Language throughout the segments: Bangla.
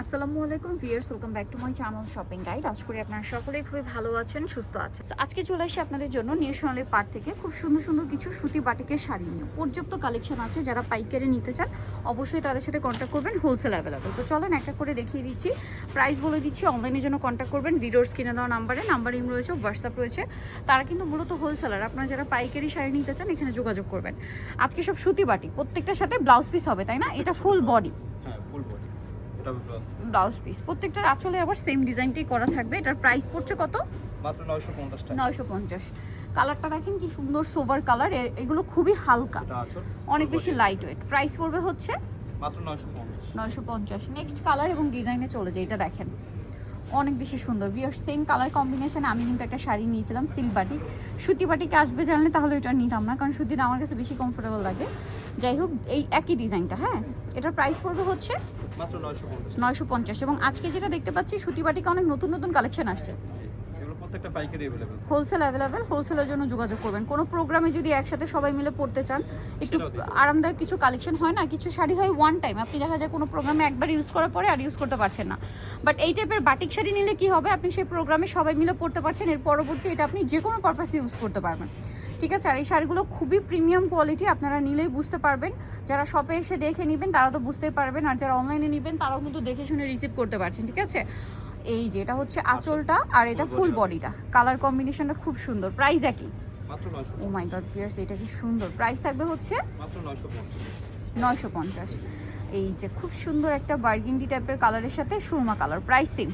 আসসালামু আলাইকুম viewers, welcome back to my channel shopping guide. আশা করি আপনারা সকলেই খুবই ভালো আছেন, সুস্থ আছেন। So, আজকে চলে আসি আপনাদের জন্য নিউ সোনালী পার্ক থেকে খুব সুন্দর সুন্দর কিছু সুতি বাটিকের শাড়ি নিয়ে পর্যাপ্ত কালেকশন আছে। যারা পাইকারি নিতে চান অবশ্যই তাদের সাথে কন্ট্যাক্ট করবেন, হোলসেল অ্যাভেলেবল। তো চলেন একটা করে দেখিয়ে দিচ্ছি, প্রাইস বলে দিচ্ছি। অনলাইনের জন্য কন্ট্যাক্ট করবেন ভিডিওর স্ক্রিনে দেওয়া নাম্বার ইম রয়েছে, হোয়াটসঅ্যাপ রয়েছে। তারা কিন্তু মূলত হোলসেলার। আপনারা যারা পাইকারি শাড়ি নিতে চান এখানে যোগাযোগ করবেন। আজকে সব সুতি বাটি, প্রত্যেকটার সাথে ব্লাউজ পিস হবে, তাই না? এটা ফুল বডি, হ্যাঁ ফুল বডি, এটা ব্লাউজ পিস। প্রত্যেকটার আঁচলে আবার সেম ডিজাইনটাই করা থাকবে। এটার প্রাইস পড়ছে কত? মাত্র 950 টাকা। 950। কালারটা দেখেন কি সুন্দর সোবার কালার, এগুলো খুবই হালকা, এটা আঁচল অনেক বেশি লাইট ওয়েট। প্রাইস পড়বে হচ্ছে মাত্র 950। 950। নেক্সট কালার এবং ডিজাইনে চলে যায়। এটা দেখেন অনেক বেশি সুন্দর ভিউয়ার্স, সেম কালার কম্বিনেশনে আমি কিন্তু একটা শাড়ি নিয়েছিলাম সিল্ক বাটিক। সুতি বাটিকে আসবে জানলে তাহলে এটা নিতাম না, কারণ সুতিটা আমার কাছে বেশি কমফোর্টেবল লাগে। যাই হোক, এই একই ডিজাইনটা, হ্যাঁ, এটার প্রাইস পড়বে হচ্ছে মাত্র 950। 950। এবং আজকে যেটা দেখতে পাচ্ছি সুতি বাটিকে অনেক নতুন নতুন কালেকশন আসছে, এগুলো প্রত্যেকটা পাইকারি अवेलेबल, হোলসেল অ্যাভেলেবেল। হোলসেলের জন্য যোগাযোগ করবেন। কোনো প্রোগ্রামে যদি একসাথে সবাই মিলে পড়তে চান, একটু আরামদায়ক কিছু কালেকশন হয় না, কিছু শাড়ি হয় ওয়ান টাইম, আপনি দেখা যায় কোনো প্রোগ্রামে একবার ইউজ করার পরে আর ইউজ করতে পারছেন না। বাট এই টাইপের বাটিক শাড়ি নিলে কি হবে, আপনি সেই প্রোগ্রামে সবাই মিলে পড়তে পারছেন, এর পরবর্তী এটা আপনি যে কোনো পারপাসে ইউজ করতে পারবেন। ঠিক আছে। আর এই শাড়িগুলো খুবই প্রিমিয়াম কোয়ালিটি, আপনারা নিলেই বুঝতে পারবেন। যারা শপে এসে দেখে নেবেন তারা তো বুঝতেই পারবেন, আর যারা অনলাইনে নেবেন তারাও কিন্তু দেখে শুনে রিসিভ করতে পারছেন। ঠিক আছে। এই যে এটা হচ্ছে আঁচলটা আর এটা ফুল বডিটা, কালার কম্বিনেশনটা খুব সুন্দর। প্রাইস একই, মাত্র 950। ও মাই গড ভিউয়ার্স, এটা কি সুন্দর। প্রাইস থাকবে হচ্ছে মাত্র 950। 950। এই যে খুব সুন্দর একটা বার্গেন্ডি টাইপের কালারের সাথে সুরমা কালার, প্রাইসিং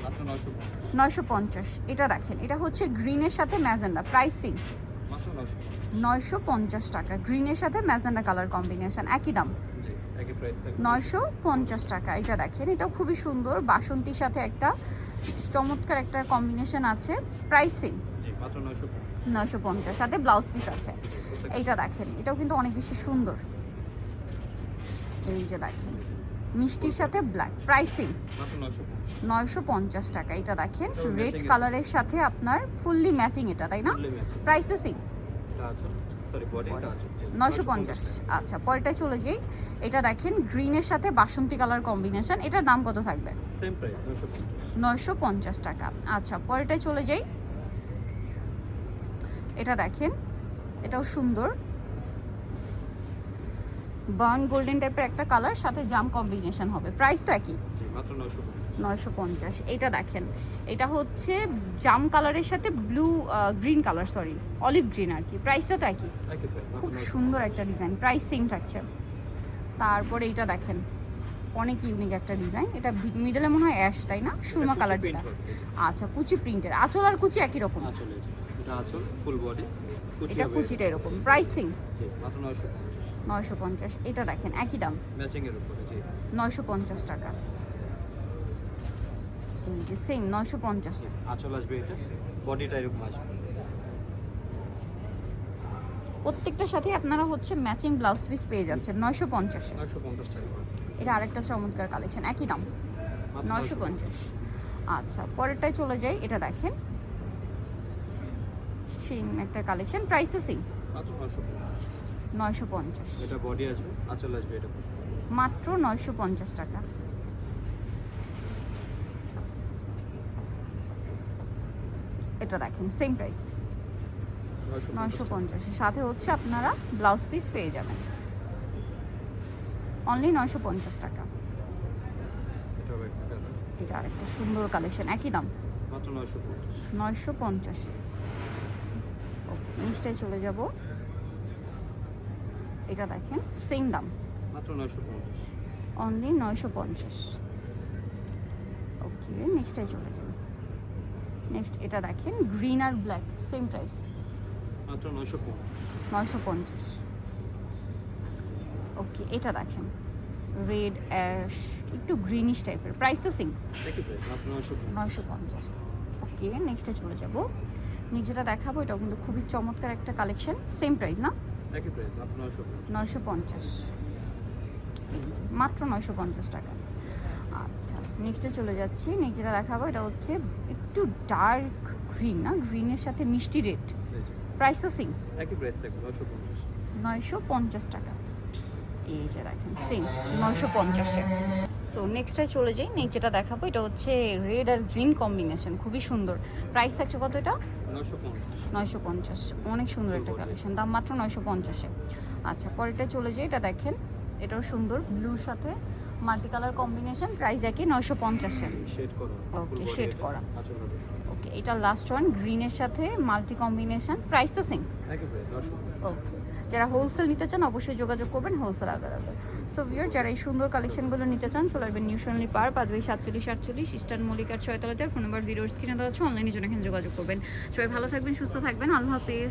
মাত্র 950। 950। এটা দেখেন, এটা হচ্ছে গ্রিনের সাথে ম্যাজেন্ডা, প্রাইসিং মাত্র 950। 950 টাকা। গ্রিনের সাথে ম্যাজেন্ডা কালার কম্বিনেশন, একই দাম, জি একই প্রাইস থাকবে 950 টাকা। এটা দেখেন, এটাও খুবই সুন্দর, বাসন্তীর সাথে একটা চমৎকার একটা কম্বিনেশন আছে, প্রাইসিং জি মাত্র 950। 950, সাথে ব্লাউজ পিস আছে। এইটা দেখেন, এটাও কিন্তু অনেক বেশি সুন্দর। এই যে দেখেন মিষ্টির সাথে ব্ল্যাক, প্রাইসিং মাত্র 950। 950 টাকা। এটা দেখেন রেড কালারের সাথে আপনার ফুললি ম্যাচিং, এটা তাই না? প্রাইস তো সেম, এটা আঁচল, সরি বডি, এটা আঁচল 950। আচ্ছা, পরেরটায় চলে যাই। এটা দেখেন গ্রিনের সাথে বাসন্তী কালার কম্বিনেশন, এটার দাম কত থাকবে? Same price 950। 950 টাকা। আচ্ছা, পরেরটায় চলে যাই। এটা দেখেন, এটাও সুন্দর, বার্ন গোল্ডেন টাইপের একটা কালার, সাথে জাম কম্বিনেশন হবে। প্রাইস তো একই, জি মাত্র 950। 950। এটা দেখেন, এটা হচ্ছে জাম কালারের সাথে blue green colour, sorry olive green আর কি। প্রাইসটা তো একই, একই প্রাইস খুব সুন্দর একটা ডিজাইন, প্রাইস সেম থাকছে। তারপরে এইটা দেখেন অনেক ইউনিক একটা ডিজাইন, এটা মিডলে মনে হয় অ্যাশ, তাই না? সুরমা কালার যেটা। আচ্ছা, কুচি প্রিন্টের, আঁচল আর কুচি একই রকম। আঁচল, এটা আঁচল ফুল বডি, এটা কুচিটা এরকম, প্রাইসিং জি মাত্র 950। 950। এটা দেখেন একই দাম, ম্যাচিং এর উপরে, জি 950 টাকা। এই যে সেম 950। আঁচল আসবে, এটা বডিটা এরকম আসবে। প্রত্যেকটার সাথে আপনারা হচ্ছে ম্যাচিং ব্লাউজ পিস পেয়ে যাচ্ছেন 950 এ। 950 টাকা। এটা আরেকটা চমৎকার কালেকশন, একই দাম 950। আচ্ছা, পরেরটায় চলে যাই। এটা দেখেন সেম একটা কালেকশন, প্রাইস তো সেম, মাত্র 950। 950। এটা বডি আসবে, আঁচল আসবে, এটা মাত্র 950 টাকা। এটা দেখেন সেম প্রাইস 950। এর সাথে হচ্ছে আপনারা ব্লাউজ পিস পেয়ে যাবেন অনলি 950 টাকা। এটা হবে একটা কালার, এটা আরেকটা সুন্দর কালেকশন, একই দাম মাত্র 950। 950। ওকে, নেক্সটটায় চলে যাব। এটা দেখেন সেম দাম, মাত্র 950। অনলি 950। ওকে, নেক্সটটায় চলে যাব। নেক্সট এটা দেখেন গ্রিন আর ব্ল্যাক, সেম প্রাইস মাত্র 950। 950। ওকে, এটা দেখেন রেড অ্যাশ একটু গ্রিনিশ টাইপের, প্রাইস তো সেম একই প্রাইস, মাত্র 950। 950। ওকে, নেক্সটে চলে যাব। নেক্সট যেটা দেখাবো এটাও কিন্তু খুবই চমৎকার একটা কালেকশন, সেম প্রাইস না? একই প্রাইস, মাত্র 950। 950। এই যে মাত্র 950 টাকা। আচ্ছা, নেক্সটে চলে যাচ্ছি। নেক্সট যেটা দেখাবো এটা হচ্ছে একটু ডার্ক গ্রিন, না গ্রিনের সাথে মিষ্টি রেড, প্রাইস তো সেম একই প্রাইস থাকবে 950। 950 টাকা। এই যে দেখেন সেম 950-এ। সো নেক্সটটাই চলে যাই। নেক্সট যেটা দেখাবো এটা হচ্ছে রেড আর গ্রিন কম্বিনেশন, খুবই সুন্দর। প্রাইস থাকছে কত এটা? 950 950। অনেক সুন্দর একটা কালেকশন, দাম মাত্র 950-এ। আচ্ছা পরেরটা চলে যাই, এটা দেখেন এটাও সুন্দর, ব্লুর সাথে মাল্টি কালার কম্বিনেশন, প্রাইস একই 950-এ। শেড করা ওকে, শেড করা। আঁচল হবে ওকে, এটা লাস্ট ওয়ান, গ্রিনের সাথে মাল্টি কম্বিনেশন, প্রাইস তো সেম। একই প্রাইস 950 ওকে, যারা হোলসেল নিতে চান অবশ্যই যোগাযোগ করবেন, হোলসেল অ্যাভেলেবেল। সো ভিউয়ার, যারা এই সুন্দর কালেকশনগুলো নিতে চান চলে আসবেন নিউ সোনালী পার্ক, 5/47 ইস্টার্ন মল্লিকার 6 তলাতে। ফোন নাম্বার ভিডিওর স্ক্রিনে দেওয়া আছে, অনলাইনে জন্য এখানে যোগাযোগ করবেন। সবাই ভালো থাকবেন, সুস্থ থাকবেন, আল্লাহ হাফেজ।